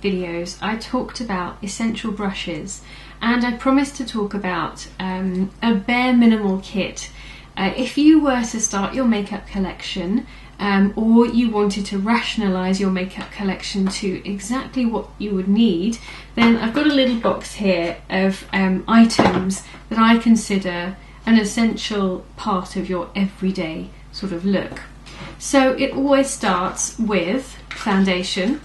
videos I talked about essential brushes, and I promised to talk about a bare minimal kit. If you were to start your makeup collection, or you wanted to rationalise your makeup collection to exactly what you would need, then I've got a little box here of items that I consider an essential part of your everyday sort of look. So it always starts with foundation,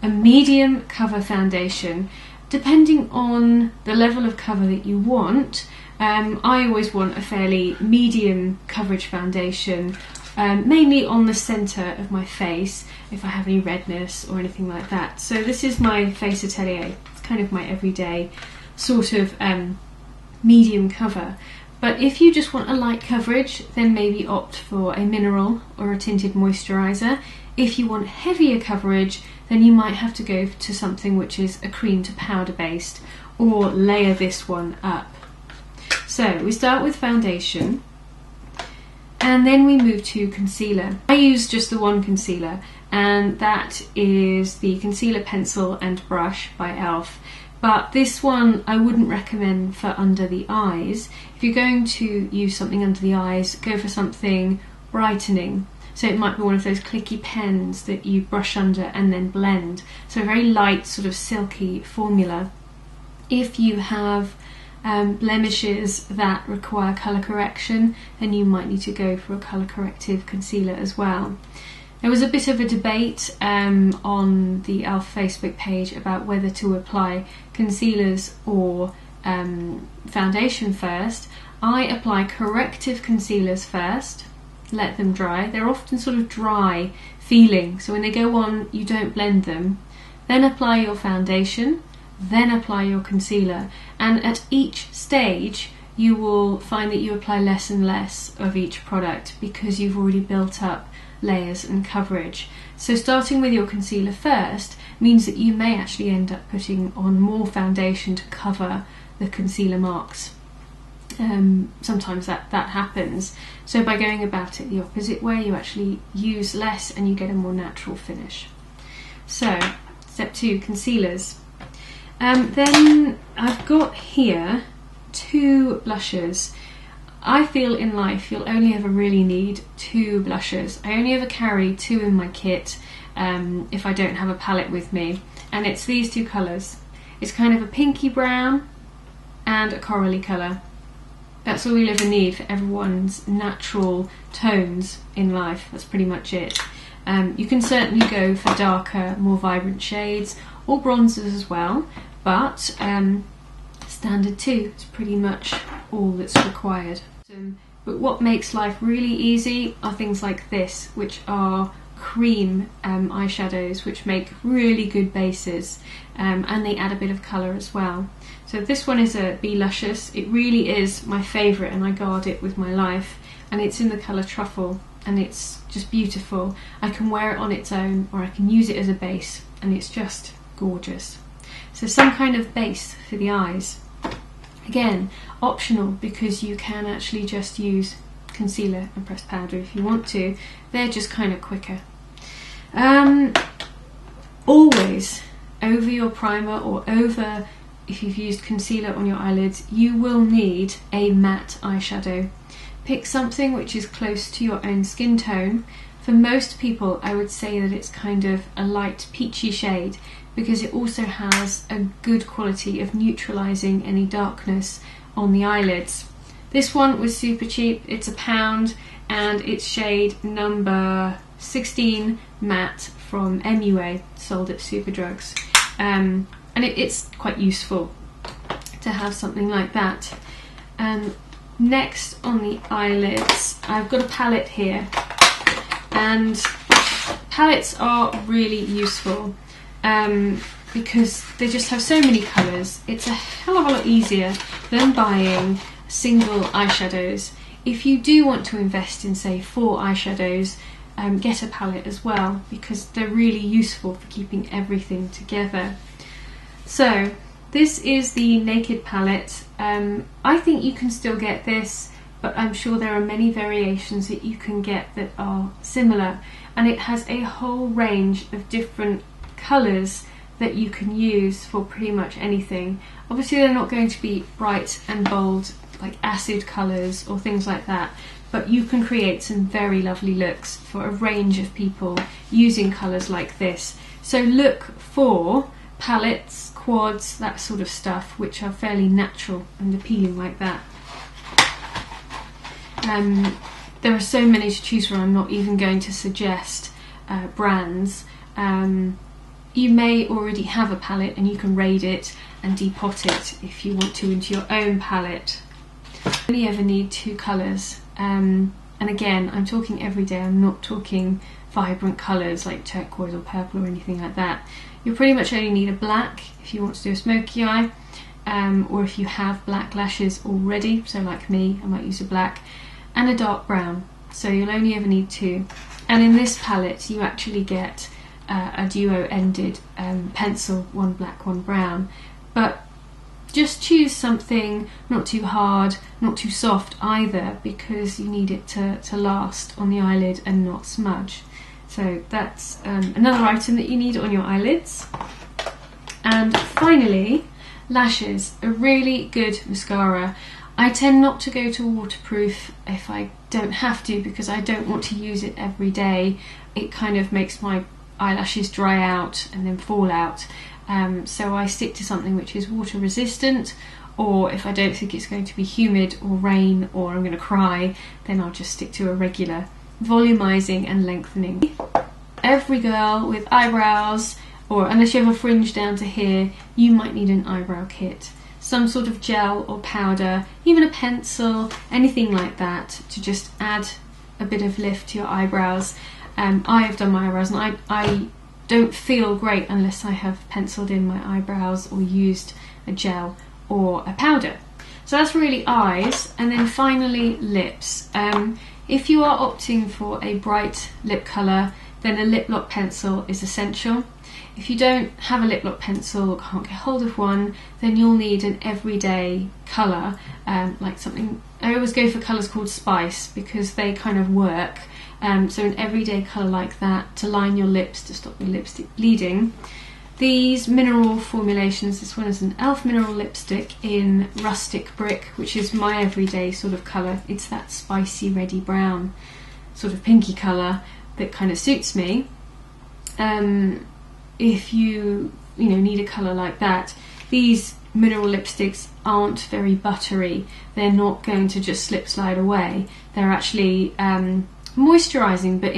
a medium cover foundation. Depending on the level of cover that you want, I always want a fairly medium coverage foundation, mainly on the centre of my face if I have any redness or anything like that. So this is my Face Atelier. It's kind of my everyday sort of medium cover. But if you just want a light coverage, then maybe opt for a mineral or a tinted moisturiser. If you want heavier coverage, then you might have to go to something which is a cream to powder based, or layer this one up. So we start with foundation, and then we move to concealer. I use just the one concealer, and that is the concealer pencil and brush by e.l.f. But this one I wouldn't recommend for under the eyes. If you're going to use something under the eyes, go for something brightening. So it might be one of those clicky pens that you brush under and then blend. So a very light, sort of silky formula. If you have blemishes that require colour correction, then you might need to go for a colour corrective concealer as well. There was a bit of a debate on the e.l.f. Facebook page about whether to apply concealers or foundation first. I apply corrective concealers first, let them dry. They're often sort of dry feeling, so when they go on you don't blend them. Then apply your foundation, then apply your concealer, and at each stage you will find that you apply less and less of each product because you've already built up layers and coverage. So starting with your concealer first means that you may actually end up putting on more foundation to cover the concealer marks. Sometimes that happens. So by going about it the opposite way, you actually use less and you get a more natural finish. So step 2, concealers. Then I've got here 2 blushes. I feel in life you'll only ever really need 2 blushes. I only ever carry 2 in my kit if I don't have a palette with me, and it's these 2 colours. It's kind of a pinky brown and a corally colour. That's all you'll ever need for everyone's natural tones in life. That's pretty much it. You can certainly go for darker, more vibrant shades or bronzers as well, but standard 2 is pretty much all that's required. But what makes life really easy are things like this, which are cream eyeshadows, which make really good bases, and they add a bit of colour as well. So this one is a BeeLuscious. It really is my favourite and I guard it with my life, and it's in the colour Truffle and it's just beautiful. I can wear it on its own or I can use it as a base and it's just gorgeous. So some kind of base for the eyes. Again, optional because you can actually just use concealer and pressed powder if you want to. They're just kind of quicker. Always over your primer or over, if you've used concealer on your eyelids, you will need a matte eyeshadow. Pick something which is close to your own skin tone. For most people I would say that it's kind of a light peachy shade, because it also has a good quality of neutralising any darkness on the eyelids. This one was super cheap, it's £1 and it's shade number 16 matte from MUA, sold at Superdrugs. And it's quite useful to have something like that. Next on the eyelids, I've got a palette here, and palettes are really useful. Because they just have so many colours. It's a hell of a lot easier than buying single eyeshadows. If you do want to invest in, say, 4 eyeshadows, get a palette as well, because they're really useful for keeping everything together. So this is the Naked palette. I think you can still get this, but I'm sure there are many variations that you can get that are similar, and it has a whole range of different colours that you can use for pretty much anything. Obviously they're not going to be bright and bold like acid colours or things like that, but you can create some very lovely looks for a range of people using colours like this. So look for palettes, quads, that sort of stuff, which are fairly natural and appealing like that. There are so many to choose from, I'm not even going to suggest brands. You may already have a palette and you can raid it and depot it if you want to into your own palette. You only ever need 2 colours, and again, I'm talking everyday, I'm not talking vibrant colours like turquoise or purple or anything like that. You pretty much only need a black if you want to do a smoky eye, or if you have black lashes already, so like me, I might use a black, and a dark brown. So you'll only ever need 2. And in this palette you actually get a duo-ended pencil, one black, one brown. But just choose something not too hard, not too soft either, because you need it to last on the eyelid and not smudge. So that's another item that you need on your eyelids. And finally, lashes. A really good mascara. I tend not to go to waterproof if I don't have to, because I don't want to use it every day. It kind of makes my eyelashes dry out and then fall out. So I stick to something which is water resistant, or if I don't think it's going to be humid or rain or I'm going to cry, then I'll just stick to a regular volumizing and lengthening. Every girl with eyebrows, or unless you have a fringe down to here, you might need an eyebrow kit. Some sort of gel or powder, even a pencil, anything like that to just add a bit of lift to your eyebrows. I have done my eyebrows and I don't feel great unless I have penciled in my eyebrows or used a gel or a powder. So that's really eyes, and then finally lips. If you are opting for a bright lip colour, then a lip lock pencil is essential. If you don't have a lip lock pencil or can't get hold of one, then you'll need an everyday colour, like something, I always go for colours called Spice because they kind of work. So an everyday colour like that to line your lips to stop your lipstick bleeding. These mineral formulations, this one is an e.l.f. mineral lipstick in Rustic Brick, which is my everyday sort of colour. It's that spicy reddy brown sort of pinky colour that kind of suits me. If you need a colour like that, these mineral lipsticks aren't very buttery. They're not going to just slip slide away. They're actually moisturising, but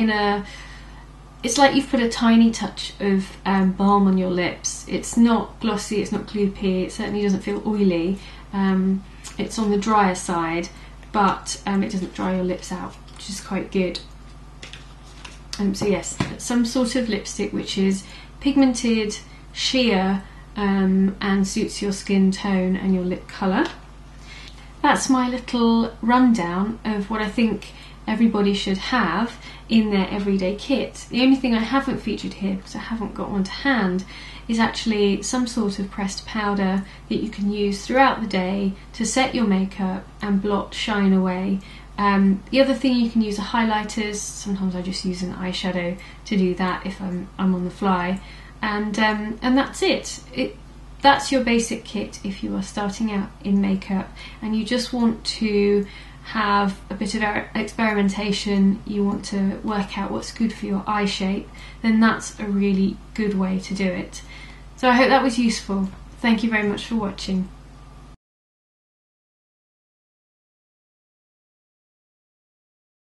it's like you've put a tiny touch of balm on your lips. It's not glossy, it's not gloopy, it certainly doesn't feel oily. It's on the drier side, but it doesn't dry your lips out, which is quite good. So yes, some sort of lipstick which is pigmented, sheer, and suits your skin tone and your lip colour. That's my little rundown of what I think everybody should have in their everyday kit. The only thing I haven't featured here, because I haven't got one to hand, is actually some sort of pressed powder that you can use throughout the day to set your makeup and blot shine away. The other thing, you can use are highlighters. Sometimes I just use an eyeshadow to do that if I'm on the fly, and that's it. That's your basic kit if you are starting out in makeup and you just want to have a bit of experimentation, you want to work out what's good for your eye shape, then that's a really good way to do it. So I hope that was useful. Thank you very much for watching.